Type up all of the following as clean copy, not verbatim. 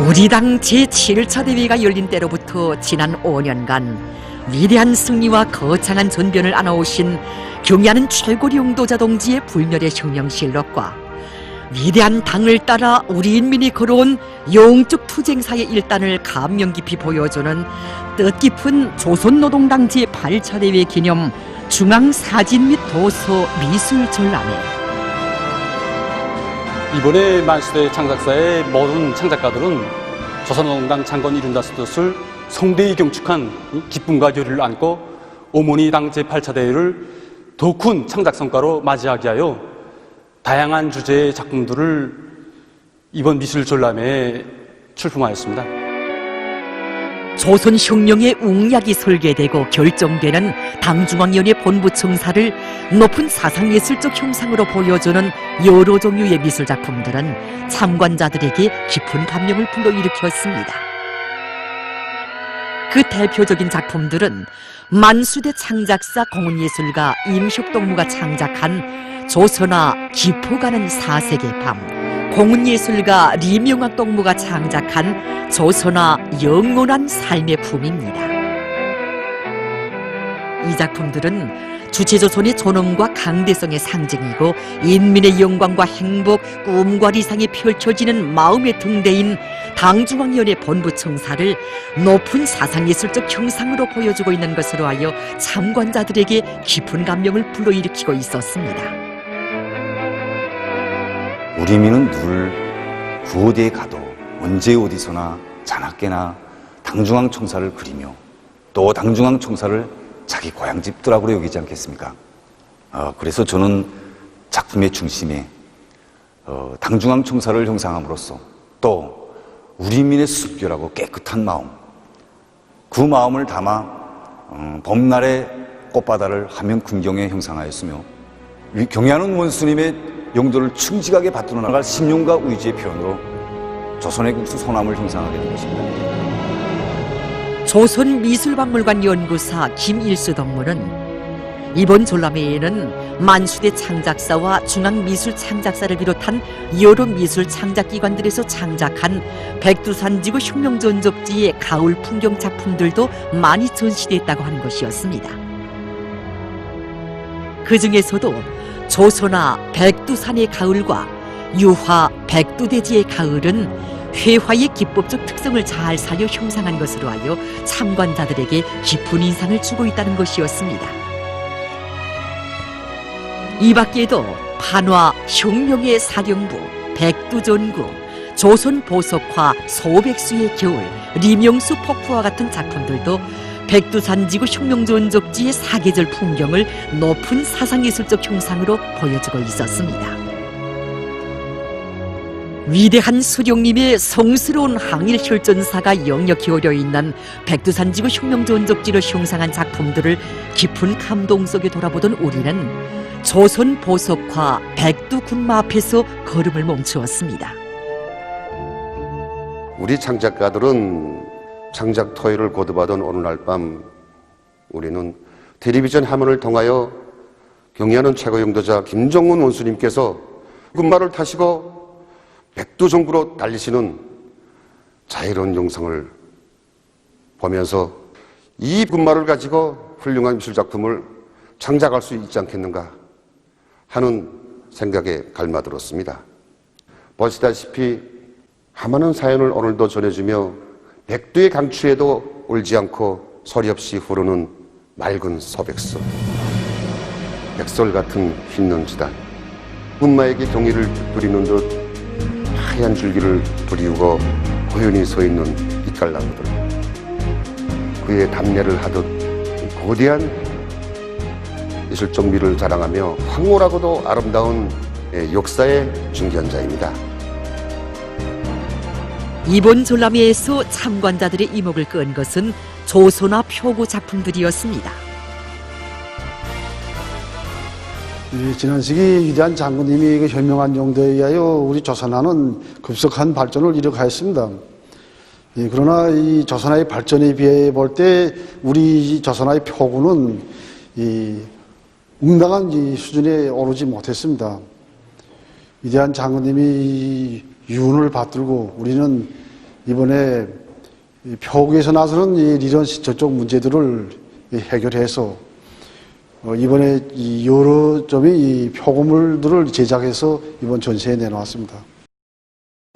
우리 당 제7차 대회가 열린 때로부터 지난 5년간 위대한 승리와 거창한 전변을 안아오신 경의하는 최고리 용도자 동지의 불멸의 혁명실록과 위대한 당을 따라 우리 인민이 걸어온 영적 투쟁사의 일단을 감명 깊이 보여주는 뜻깊은 조선노동당 제8차 대회 기념 중앙사진 및 도서 미술전람회. 이번에 만수대 창작사의 모든 창작가들은 조선노동당 창건을 이룬다는 뜻을 성대히 경축한 기쁨과 결의를 안고 어머니 당 제8차 대회를 더 큰 창작 성과로 맞이하게 하여 다양한 주제의 작품들을 이번 미술전람회에 출품하였습니다. 조선혁명의 웅약이 설계되고 결정되는 당중앙위원회 본부 청사를 높은 사상예술적 형상으로 보여주는 여러 종류의 미술작품들은 참관자들에게 깊은 감명을 불러일으켰습니다. 그 대표적인 작품들은 만수대 창작사 공훈예술가 임혁동무가 창작한 조선화 기포가는 사색의 밤, 공훈예술가 리명학동무가 창작한 조선화 영원한 삶의 품입니다. 이 작품들은 주체조선의 존엄과 강대성의 상징이고 인민의 영광과 행복, 꿈과理想이 펼쳐지는 마음의 등대인 당중앙위원회 본부 청사를 높은 사상예술적 형상으로 보여주고 있는 것으로 하여 참관자들에게 깊은 감명을 불러일으키고 있었습니다. 우리 민은 늘 구어디에 가도 언제 어디서나 자나깨나 당중앙 청사를 그리며 또 당중앙 청사를 자기 고향집 드라구로 여기지 않겠습니까? 그래서 저는 작품의 중심에 당중앙 청사를 형상함으로써 또 우리 민의 순결하고 깨끗한 마음, 그 마음을 담아 봄날의 꽃바다를 화면 군경에 형상하였으며 경의하는 원수님의 용도를 충직하게 받들어 나갈 신용과 의지의 표현으로 조선의 국수 소남을 형상하게 된 것입니다. 조선미술박물관 연구사 김일수 덕무는 이번 전람회에는 만수대 창작사와 중앙미술창작사를 비롯한 여러 미술창작기관들에서 창작한 백두산지구 혁명전적지의 가을 풍경 작품들도 많이 전시됐다고 하는 것이었습니다. 그 중에서도 조선화 백두산의 가을과 유화 백두대지의 가을은 회화의 기법적 특성을 잘 살려 형상한 것으로 하여 참관자들에게 깊은 인상을 주고 있다는 것이었습니다. 이 밖에도 판화 혁명의 사령부, 백두전구, 조선보석화 소백수의 겨울, 리명수 폭포와 같은 작품들도 백두산지구 혁명전적지의 사계절 풍경을 높은 사상예술적 형상으로 보여주고 있었습니다. 위대한 수령님의 성스러운 항일 혈전사가 역력히 어려있는 백두산지구 혁명전적지를 형상한 작품들을 깊은 감동 속에 돌아보던 우리는 조선 보석화 백두군마 앞에서 걸음을 멈추었습니다. 우리 창작가들은 창작 토요를 거듭하던 어느 날 밤 우리는 텔레비전 화면을 통하여 경의하는 최고 용도자 김정은 원수님께서 군마를 타시고 백두정부로 달리시는 자유로운 영상을 보면서 이 군마를 가지고 훌륭한 미술작품을 창작할 수 있지 않겠는가 하는 생각에 갈마들었습니다. 보시다시피 하찮은 사연을 오늘도 전해주며 백두의 강추에도 울지 않고 소리 없이 흐르는 맑은 소백수, 백설 같은 흰눈지단, 군마에게 경의를 드리는 듯 하얀 줄기를 부리우고 고연히 서 있는 빛깔나무들, 그의 담례를 하듯 거대한 예술적 미를 자랑하며 황홀하고도 아름다운 역사의 중견자입니다. 이번 전람회에서 참관자들의 이목을 끈 것은 조선화 표구 작품들이었습니다. 지난 시기 위대한 장군님이 현명한 용도에 의하여 우리 조선화는 급속한 발전을 이뤄가였습니다. 그러나 이 조선화의 발전에 비해 볼 때 우리 조선화의 표구는 응당한 수준에 오르지 못했습니다. 위대한 장군님이 유운을 받들고 우리는 이번에 이 표구에서 나서는 이 리더십적 문제들을 해결해서 이번에 이 여러 점의 이 표구물들을 제작해서 이번 전시에 내놓았습니다.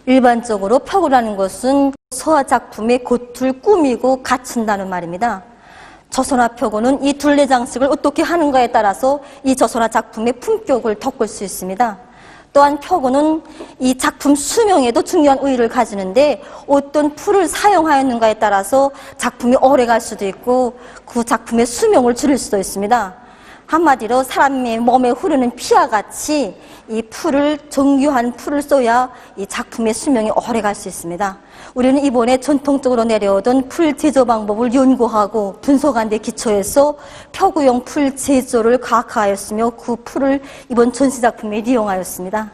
일반적으로 표구라는 것은 서화 작품의 겉을 꾸미고 갖춘다는 말입니다. 조선화 표구는 이 둘레 장식을 어떻게 하는가에 따라서 이 조선화 작품의 품격을 돋굴 수 있습니다. 또한 표구는 이 작품 수명에도 중요한 의의를 가지는데 어떤 풀을 사용하였는가에 따라서 작품이 오래갈 수도 있고 그 작품의 수명을 줄일 수도 있습니다. 한마디로 사람의 몸에 흐르는 피와 같이 이 풀을 정교한 풀을 써야 이 작품의 수명이 오래갈 수 있습니다. 우리는 이번에 전통적으로 내려오던 풀 제조 방법을 연구하고 분석한 데 기초해서 표구용 풀 제조를 과학화하였으며 그 풀을 이번 전시 작품에 이용하였습니다.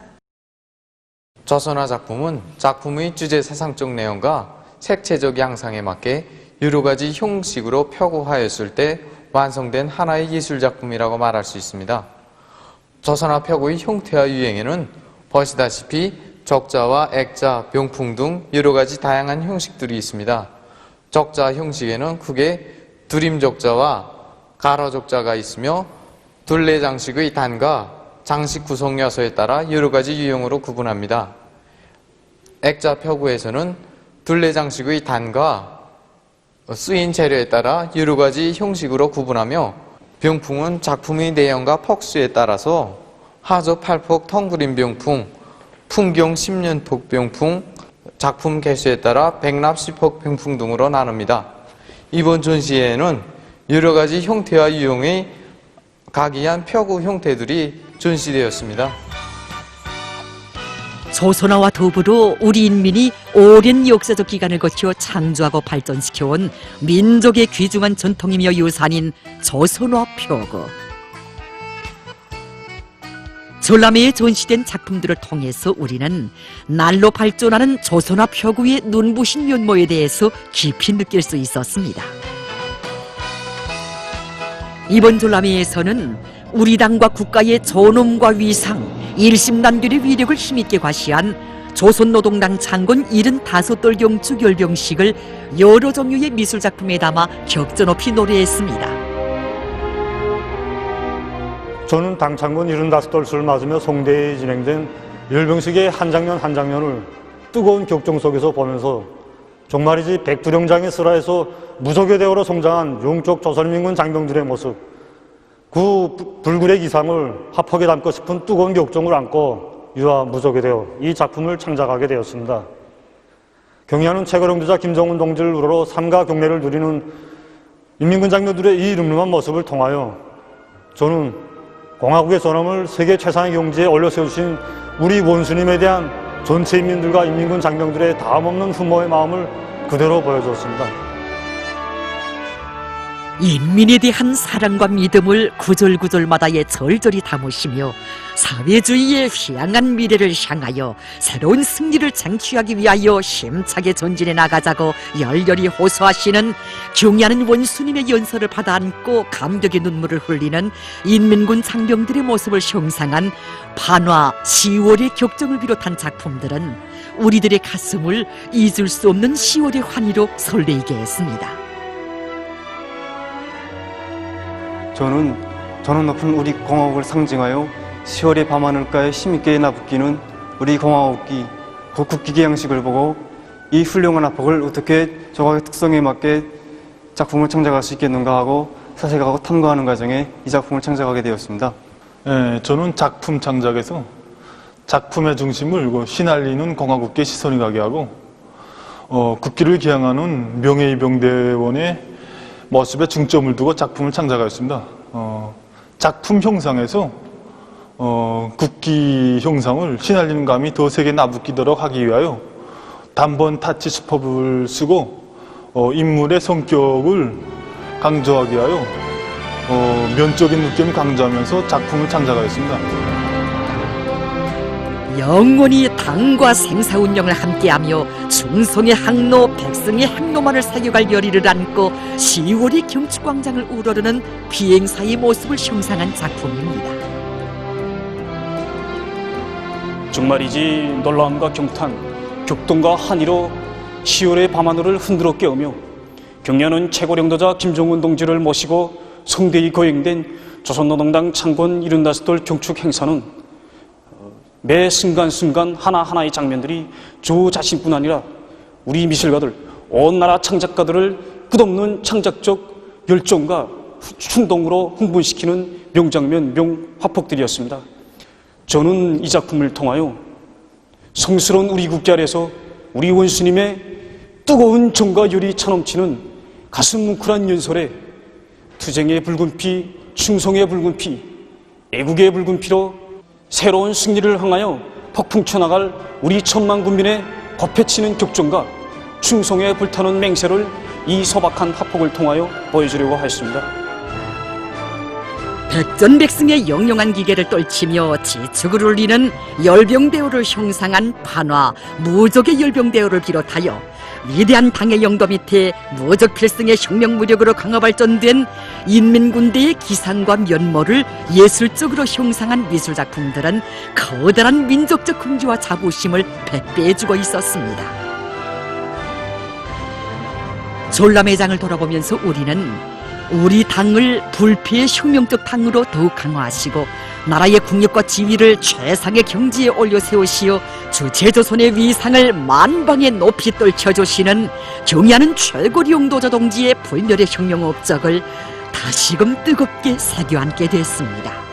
조선화 작품은 작품의 주제 사상적 내용과 색채적 양상에 맞게 여러 가지 형식으로 표구하였을 때 완성된 하나의 예술작품이라고 말할 수 있습니다. 조선화 표구의 형태와 유형에는 보시다시피 적자와 액자, 병풍 등 여러 가지 다양한 형식들이 있습니다. 적자 형식에는 크게 두림적자와 가로적자가 있으며 둘레 장식의 단과 장식 구성 요소에 따라 여러 가지 유형으로 구분합니다. 액자 표구에서는 둘레 장식의 단과 쓰인 재료에 따라 여러 가지 형식으로 구분하며 병풍은 작품의 내용과 폭수에 따라서 하조 8폭 통그림 병풍, 풍경 10년폭 병풍, 작품 개수에 따라 백납 10폭 병풍 등으로 나눕니다. 이번 전시회에는 여러 가지 형태와 유형의 각이한 표구 형태들이 전시되었습니다. 조선화와 더불어 우리 인민이 오랜 역사적 기간을 거쳐 창조하고 발전시켜온 민족의 귀중한 전통이며 유산인 조선화 표구. 전람회에 전시된 작품들을 통해서 우리는 날로 발전하는 조선화 표구의 눈부신 면모에 대해서 깊이 느낄 수 있었습니다. 이번 전람회에서는 우리 당과 국가의 존엄과 위상, 일심단결의 위력을 힘있게 과시한 조선노동당 창건 75돌 경축 열병식을 여러 종류의 미술작품에 담아 격전 높이 노래했습니다. 저는 당 창건 75돌을 맞으며 송대에 진행된 열병식의 한 장면 한 장면을 뜨거운 격정 속에서 보면서 정말이지 백두령장의 슬하에서 무속의 대오로 성장한 용쪽 조선인민군 장병들의 모습, 그 불굴의 기상을 화폭에 담고 싶은 뜨거운 격정을 안고 유아 무속의 대오 이 작품을 창작하게 되었습니다. 경의하는 최고령도자 김정은 동지를 우러러 삼가 경례를 누리는 인민군 장병들의 이 늠름한 모습을 통하여 저는 공화국의 존엄을 세계 최상의 경지에 올려세우신 우리 원수님에 대한 전체 인민들과 인민군 장병들의 다음없는 흠모의 마음을 그대로 보여주었습니다. 인민에 대한 사랑과 믿음을 구절구절마다에 절절히 담으시며 사회주의의 희망한 미래를 향하여 새로운 승리를 쟁취하기 위하여 힘차게 전진해 나가자고 열렬히 호소하시는 경의하는 원수님의 연설을 받아 안고 감격의 눈물을 흘리는 인민군 장병들의 모습을 형상한 반화 10월의 격정을 비롯한 작품들은 우리들의 가슴을 잊을 수 없는 10월의 환희로 설레이게 했습니다. 저는 전원 높은 우리 공화국을 상징하여 10월의 밤하늘가에 힘있게 나부끼는 우리 공화국기 국기계 양식을 보고 이 훌륭한 화폭을 어떻게 조각의 특성에 맞게 작품을 창작할 수 있겠는가 하고 사색하고 탐구하는 과정에 이 작품을 창작하게 되었습니다. 네, 저는 작품 창작에서 작품의 중심을 휘날리는 공화국계 시선이 가게 하고 국기를 기양하는 명예이병대원의 모습에 중점을 두고 작품을 창작하였습니다. 작품 형상에서 국기 형상을 휘날리는 감이 더 세게 나붙기도록 하기 위하여 단번 타치 수법을 쓰고 인물의 성격을 강조하기 위하여 면적인 느낌을 강조하면서 작품을 창작하였습니다. 영원히 당과 생사운영을 함께하며 충성의 항로, 백성의 항로만을 사격할 열의를 안고 10월의 경축광장을 우러르는 비행사의 모습을 형상한 작품입니다. 정말이지 놀라움과 경탄, 격동과 한의로 치열의 밤하늘을 흔들어 깨우며 경야는 최고령도자 김정은 동지를 모시고 성대히 거행된 조선노동당 창건 75돌 경축 행사는 매 순간순간 하나하나의 장면들이 저 자신뿐 아니라 우리 미술가들, 온 나라 창작가들을 끝없는 창작적 열정과 충동으로 흥분시키는 명장면, 명화폭들이었습니다. 저는 이 작품을 통하여 성스러운 우리 국기 아래서 우리 원수님의 뜨거운 정과 열이 차넘치는 가슴 뭉클한 연설에 투쟁의 붉은 피, 충성의 붉은 피, 애국의 붉은 피로 새로운 승리를 향하여 폭풍 쳐나갈 우리 천만 국민의 겉에치는 격정과 충성에 불타는 맹세를 이 소박한 화폭을 통하여 보여주려고 하였습니다. 백전백승의 영영한 기계를 떨치며 지축을 울리는 열병대오를 형상한 판화 무적의 열병대오를 비롯하여 위대한 당의 영도 밑에 무적 필승의 혁명무력으로 강화 발전된 인민군대의 기상과 면모를 예술적으로 형상한 미술작품들은 커다란 민족적 긍지와 자부심을 배배해주고 있었습니다. 전람회장을 돌아보면서 우리는 우리 당을 불피의 혁명적 당으로 더욱 강화하시고 나라의 국력과 지위를 최상의 경지에 올려 세우시어 주체조선의 위상을 만방에 높이 떨쳐주시는 경의하는 최고리 용도자 동지의 불멸의 혁명 업적을 다시금 뜨겁게 새겨안게 됐습니다.